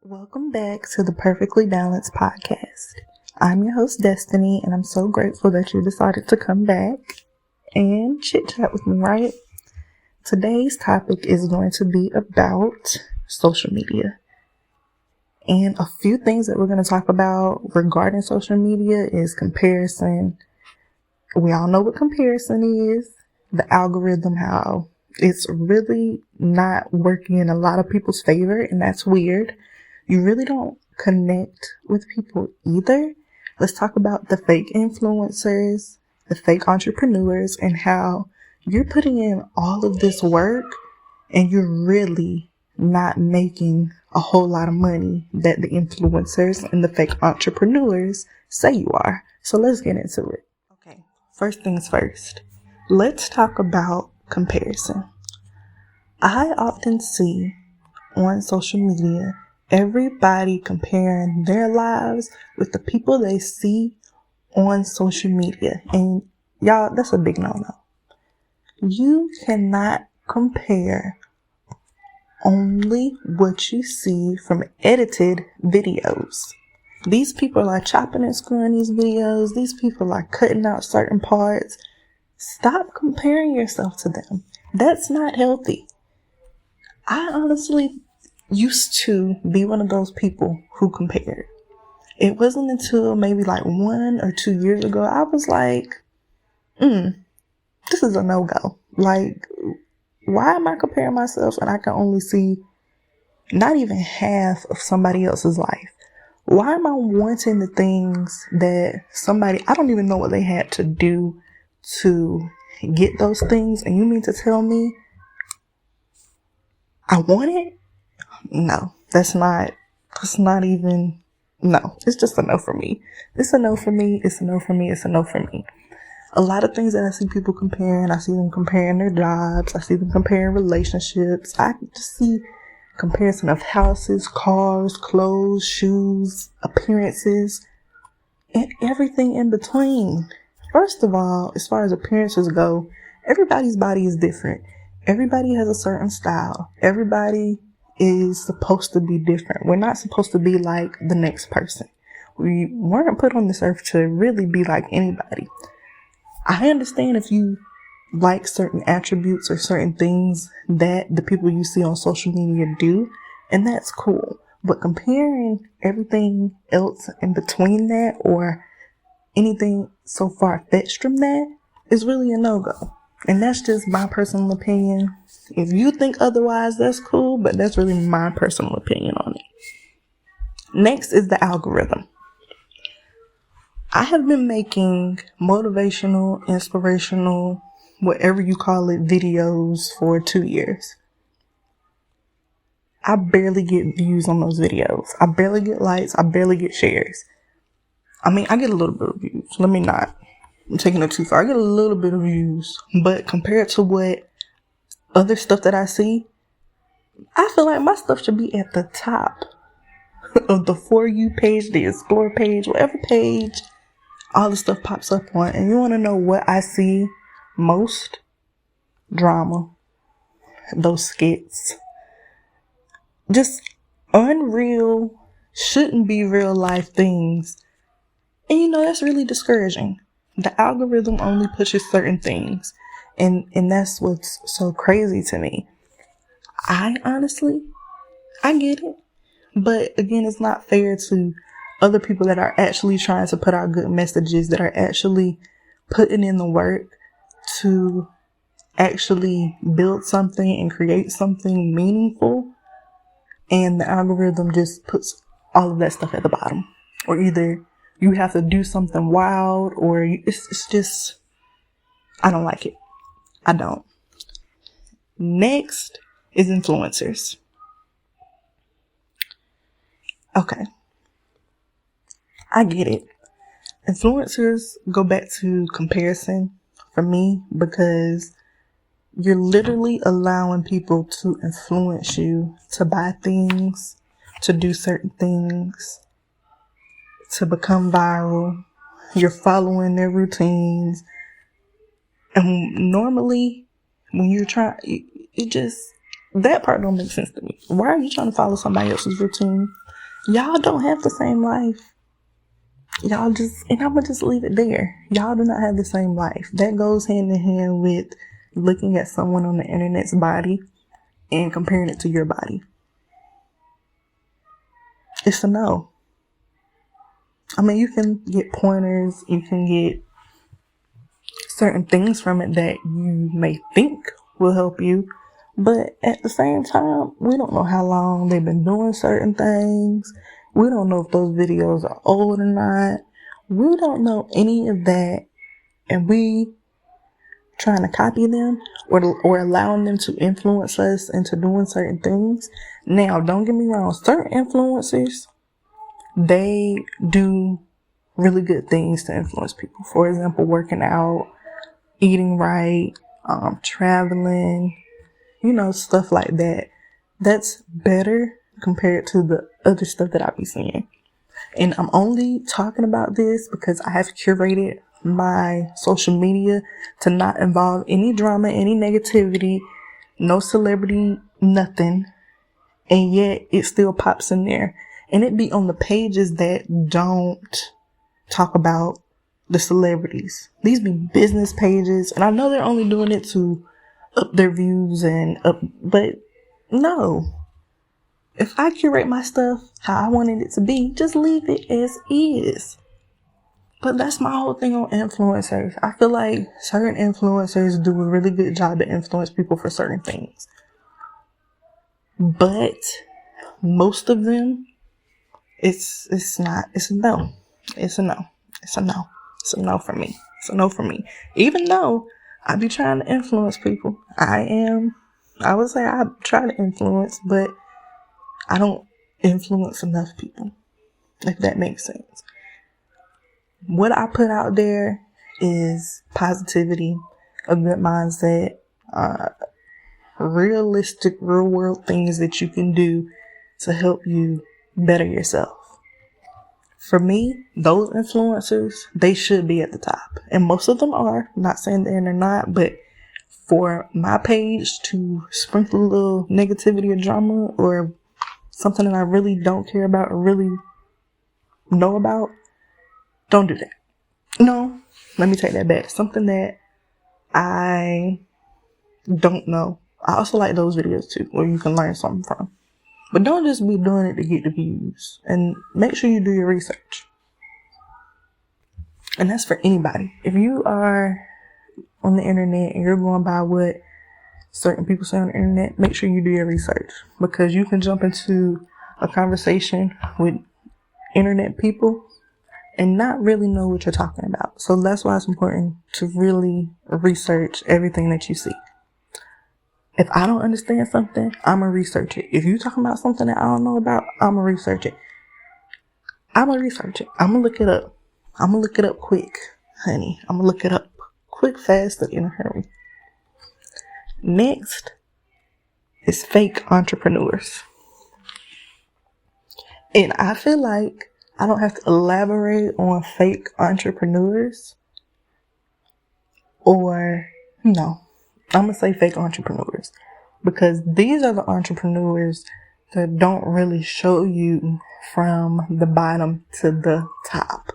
Welcome back to the Perfectly Balanced Podcast. I'm your host, Destiny, and I'm so grateful that you decided to come back and chit-chat with me, right? Today's topic is going to be about social media. And a few things that we're going to talk about regarding social media is comparison. We all know what comparison is, the algorithm, how it's really not working in a lot of people's favor, and that's weird. You really don't connect with people either. Let's talk about the fake influencers, the fake entrepreneurs, and how you're putting in all of this work and you're really not making a whole lot of money that the influencers and the fake entrepreneurs say you are. So let's get into it. Okay, first things first. Let's talk about comparison. I often see on social media everybody comparing their lives with the people they see on social media. And y'all, that's a big no-no. You cannot compare only what you see from edited videos. These people are chopping and screwing these videos. These people are cutting out certain parts. Stop comparing yourself to them. That's not healthy. I honestly used to be one of those people who compared. It wasn't until maybe like 1 or 2 years ago, I was like, this is a no-go. Like, why am I comparing myself and I can only see not even half of somebody else's life? Why am I wanting the things that I don't even know what they had to do to get those things, and you mean to tell me I want it? No, it's just a no for me. It's a no for me. It's a no for me. It's a no for me. A lot of things that I see people comparing, I see them comparing their jobs. I see them comparing relationships. I just see comparison of houses, cars, clothes, shoes, appearances, and everything in between. First of all, as far as appearances go, everybody's body is different. Everybody has a certain style. Everybody is supposed to be different. We're not supposed to be like the next person. We weren't put on this earth to really be like anybody. I understand if you like certain attributes or certain things that the people you see on social media do, and that's cool. But comparing everything else in between that or anything so far-fetched from that is really a no-go. And that's just my personal opinion. If you think otherwise, that's cool, but that's really my personal opinion on it. Next is the algorithm. I have been making motivational, inspirational, whatever you call it, videos for 2 years. I barely get views on those videos. I barely get likes. I barely get shares. I mean, I get a little bit of views. I'm taking it too far. I get a little bit of views, but compared to what other stuff that I see, I feel like my stuff should be at the top of the For You page, the Explore page, whatever page all the stuff pops up on. And you want to know what I see most? Drama. Those skits. Just unreal, shouldn't be real life things. And that's really discouraging. The algorithm only pushes certain things. And that's what's so crazy to me. I get it. But again, it's not fair to other people that are actually trying to put out good messages, that are actually putting in the work to actually build something and create something meaningful. And the algorithm just puts all of that stuff at the bottom. Or either you have to do something wild, or it's just, I don't like it. I don't. Next is influencers. Okay. I get it. Influencers go back to comparison for me because you're literally allowing people to influence you to buy things, to do certain things, to become viral. You're following their routines. And normally, when you're trying, that part don't make sense to me. Why are you trying to follow somebody else's routine? Y'all don't have the same life. Y'all just, and I'm gonna just leave it there. Y'all do not have the same life. That goes hand in hand with looking at someone on the internet's body and comparing it to your body. It's a no. I mean, you can get pointers, you can get certain things from it that you may think will help you, but at the same time, we don't know how long they've been doing certain things. We don't know if those videos are old or not. We don't know any of that, and we trying to copy them or allowing them to influence us into doing certain things. Now, don't get me wrong, certain influencers, they do really good things to influence people. For example, working out, eating right, traveling, stuff like that. That's better compared to the other stuff that I be seeing. And I'm only talking about this because I have curated my social media to not involve any drama, any negativity, no celebrity, nothing. And yet it still pops in there. And it be on the pages that don't talk about the celebrities. These be business pages. And I know they're only doing it to up their views but no. If I curate my stuff how I wanted it to be, just leave it as is. But that's my whole thing on influencers. I feel like certain influencers do a really good job to influence people for certain things. But most of them, it's a no. It's a no. It's a no. It's a no for me. It's a no for me. Even though I be trying to influence people. I would say I try to influence, but I don't influence enough people, if that makes sense. What I put out there is positivity, a good mindset, realistic, real world things that you can do to help you better yourself. For me, those influencers, they should be at the top. And most of them are. Not saying they're not, but for my page to sprinkle a little negativity or drama or something that I really don't care about or really know about, don't do that. No, let me take that back. Something that I don't know. I also like those videos too, where you can learn something from. But don't just be doing it to get the views. And make sure you do your research. And that's for anybody. If you are on the internet and you're going by what certain people say on the internet, make sure you do your research. Because you can jump into a conversation with internet people and not really know what you're talking about. So that's why it's important to really research everything that you see. If I don't understand something, I'm going to research it. If you're talking about something that I don't know about, I'm going to research it. I'm going to look it up. I'm going to look it up quick, honey. I'm going to look it up quick, fast, and in a hurry. Next is fake entrepreneurs. And I feel like I don't have to elaborate on fake entrepreneurs. I'm going to say fake entrepreneurs. Because these are the entrepreneurs that don't really show you from the bottom to the top.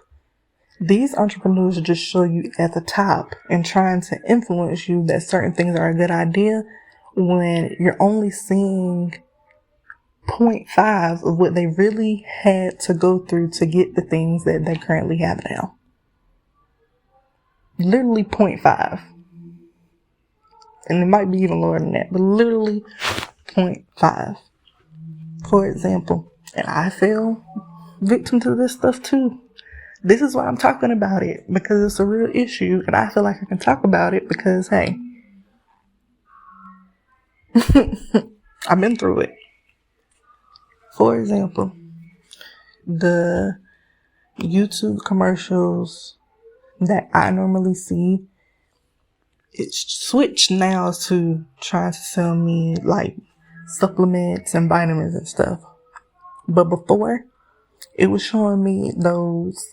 These entrepreneurs just show you at the top and trying to influence you that certain things are a good idea when you're only seeing 0.5 of what they really had to go through to get the things that they currently have now. Literally 0.5. And it might be even lower than that, but literally 0.5. For example, and I fell victim to this stuff too. This is why I'm talking about it, because it's a real issue, and I feel like I can talk about it because, hey, I've been through it. For example, the YouTube commercials that I normally see, it's switched now to trying to sell me like supplements and vitamins and stuff. But before, it was showing me those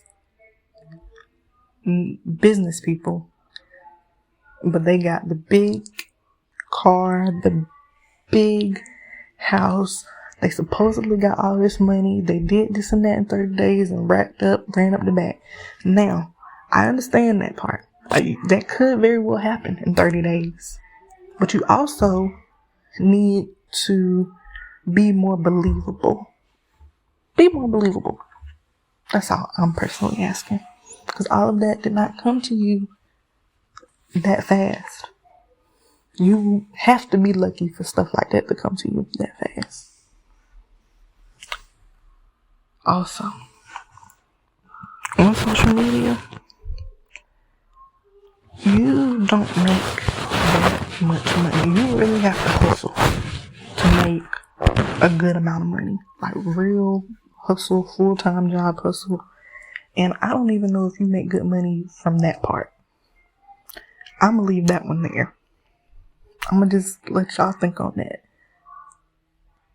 business people, but they got the big car, the big house, They supposedly got all this money. They did this and that in 30 days and ran up the back. Now, I understand that part. That could very well happen in 30 days. But you also need to be more believable. Be more believable. That's all I'm personally asking. Because all of that did not come to you that fast. You have to be lucky for stuff like that to come to you that fast. Also, on social media, you don't make that much money. You really have to hustle to make a good amount of money. Like real hustle, full-time job hustle. And I don't even know if you make good money from that part. I'm going to leave that one there. I'm going to just let y'all think on that.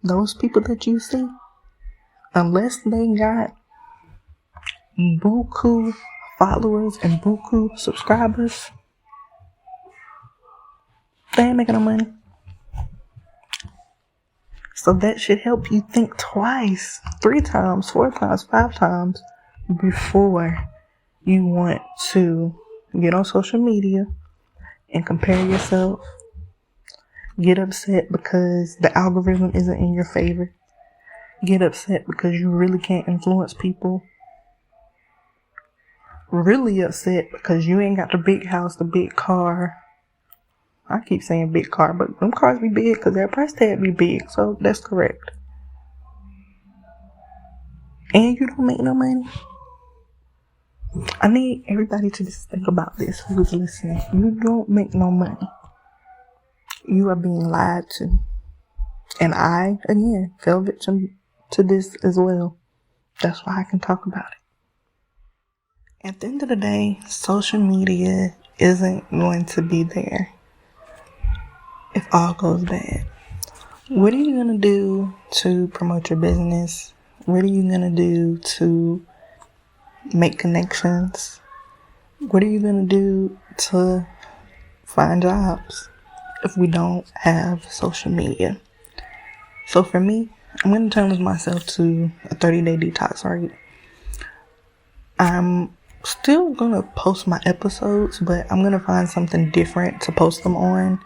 Those people that you see, unless they got buku followers and buku subscribers, they ain't making no money. So that should help you think twice, 3 times, 4 times, 5 times before you want to get on social media and compare yourself. Get upset because the algorithm isn't in your favor. Get upset because you really can't influence people. Really upset because you ain't got the big house, the big car. I keep saying big car, but them cars be big because their price tag be big, so that's correct. And you don't make no money. I need everybody to just think about this who's listening. You don't make no money. You are being lied to. And I, again, fell victim to this as well. That's why I can talk about it. At the end of the day, social media isn't going to be there if all goes bad. What are you going to do to promote your business? What are you going to do to make connections? What are you going to do to find jobs if we don't have social media? So for me, I'm going to challenge myself to a 30-day detox, right? I'm still going to post my episodes, but I'm going to find something different to post them on,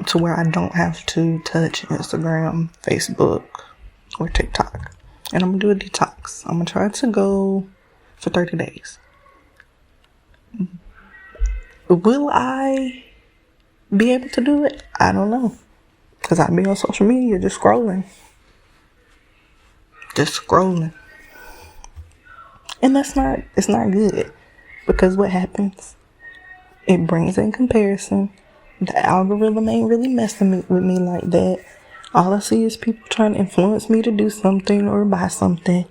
to where I don't have to touch Instagram, Facebook, or TikTok. And I'm going to do a detox. I'm going to try to go for 30 days. Will I be able to do it? I don't know. Because I'll be on social media just scrolling. And it's not good. Because what happens? It brings in comparison. The algorithm ain't really messing with me like that. All I see is people trying to influence me to do something or buy something.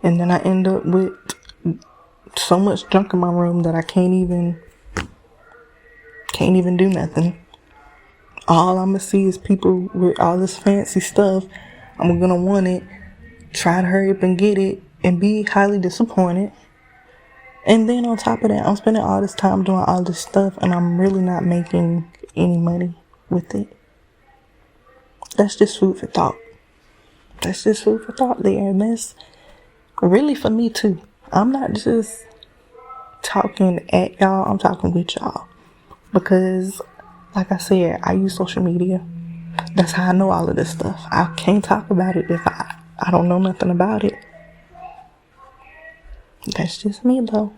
And then I end up with so much junk in my room that I can't even do nothing. All I'm gonna see is people with all this fancy stuff. I'm gonna want it, try to hurry up and get it, and be highly disappointed. And then on top of that, I'm spending all this time doing all this stuff, and I'm really not making any money with it. That's just food for thought. There, and that's really for me too. I'm not just talking at y'all, I'm talking with y'all. Because, like I said, I use social media. That's how I know all of this stuff. I can't talk about it if I don't know nothing about it. That's just me though.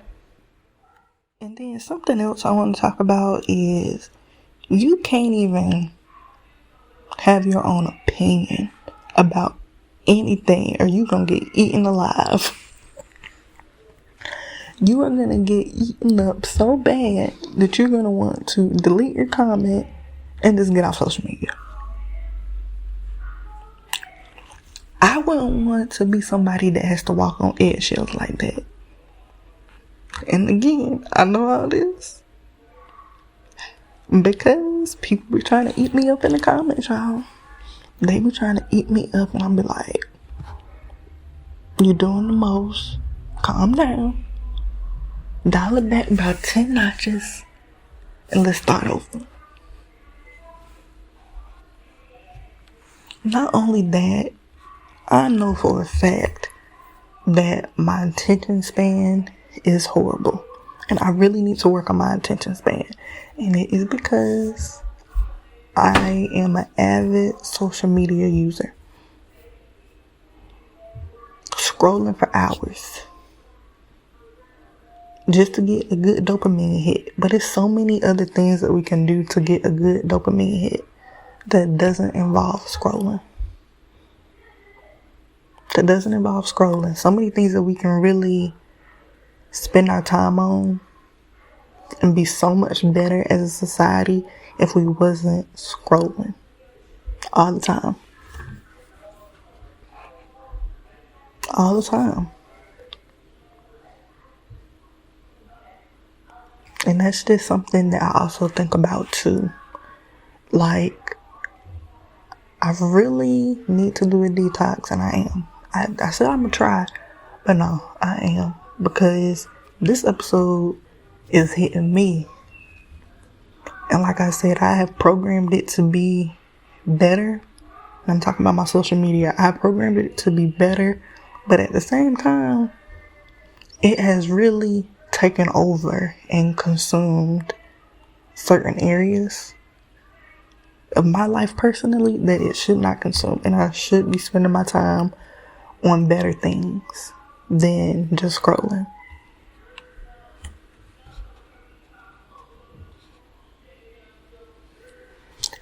And then something else I want to talk about is you can't even have your own opinion about anything or you're going to get eaten alive. You are going to get eaten up so bad that you're going to want to delete your comment and just get off social media. I wouldn't want to be somebody that has to walk on eggshells like that. And again, I know all this because people be trying to eat me up in the comments, y'all. They be trying to eat me up and I'll be like, you're doing the most. Calm down. Dial it back about 10 notches and let's start over. Not only that, I know for a fact that my attention span is horrible. And I really need to work on my attention span. And it is because I am an avid social media user. Scrolling for hours. Just to get a good dopamine hit. But there's so many other things that we can do to get a good dopamine hit that doesn't involve scrolling. So many things that we can really spend our time on and be so much better as a society if we wasn't scrolling all the time. All the time. And that's just something that I also think about too. Like, I really need to do a detox, and I am. I said I'm gonna try, but no, I am. Because this episode is hitting me. And like I said, I have programmed it to be better. I'm talking about my social media. I programmed it to be better, but at the same time, it has really taken over and consumed certain areas of my life personally that it should not consume. And I should be spending my time on better things than just scrolling.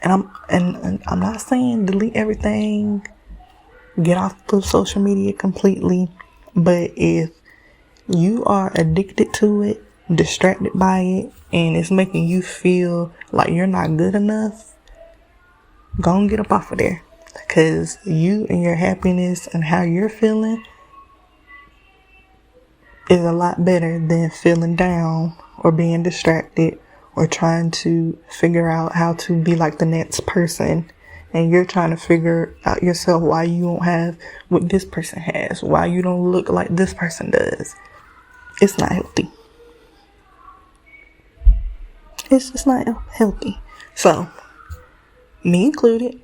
And I'm not saying delete everything, get off of social media completely, but if you are addicted to it, distracted by it, and it's making you feel like you're not good enough, go and get up off of there. Because you and your happiness and how you're feeling is a lot better than feeling down or being distracted or trying to figure out how to be like the next person. And you're trying to figure out yourself why you don't have what this person has, why you don't look like this person does. It's not healthy. It's just not healthy. So, me included,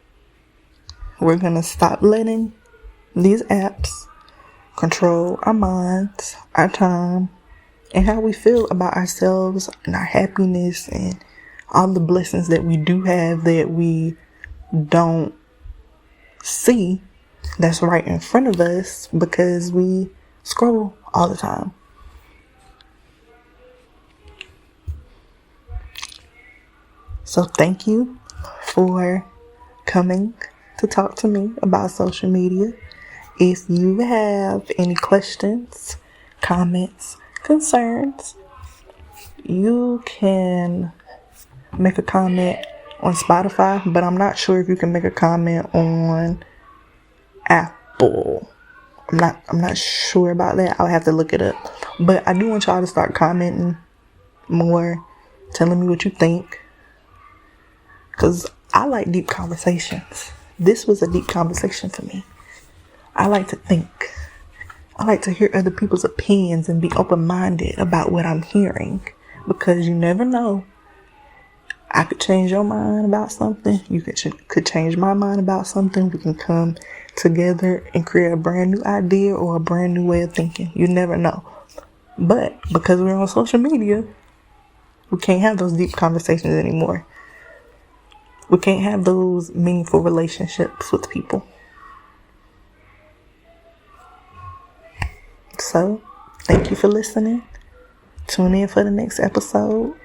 we're going to stop letting these apps control our minds, our time, and how we feel about ourselves and our happiness and all the blessings that we do have that we don't see that's right in front of us because we scroll all the time. So thank you for coming to talk to me about social media. If you have any questions, comments, concerns, you can make a comment on Spotify, but I'm not sure if you can make a comment on Apple. I'm not sure about that. I'll have to look it up. But I do want y'all to start commenting more, telling me what you think. Because I like deep conversations. This was a deep conversation for me. I like to think. I like to hear other people's opinions and be open-minded about what I'm hearing. Because you never know. I could change your mind about something. You could change my mind about something. We can come together and create a brand new idea or a brand new way of thinking. You never know. But because we're on social media, we can't have those deep conversations anymore. We can't have those meaningful relationships with people. So, thank you for listening. Tune in for the next episode.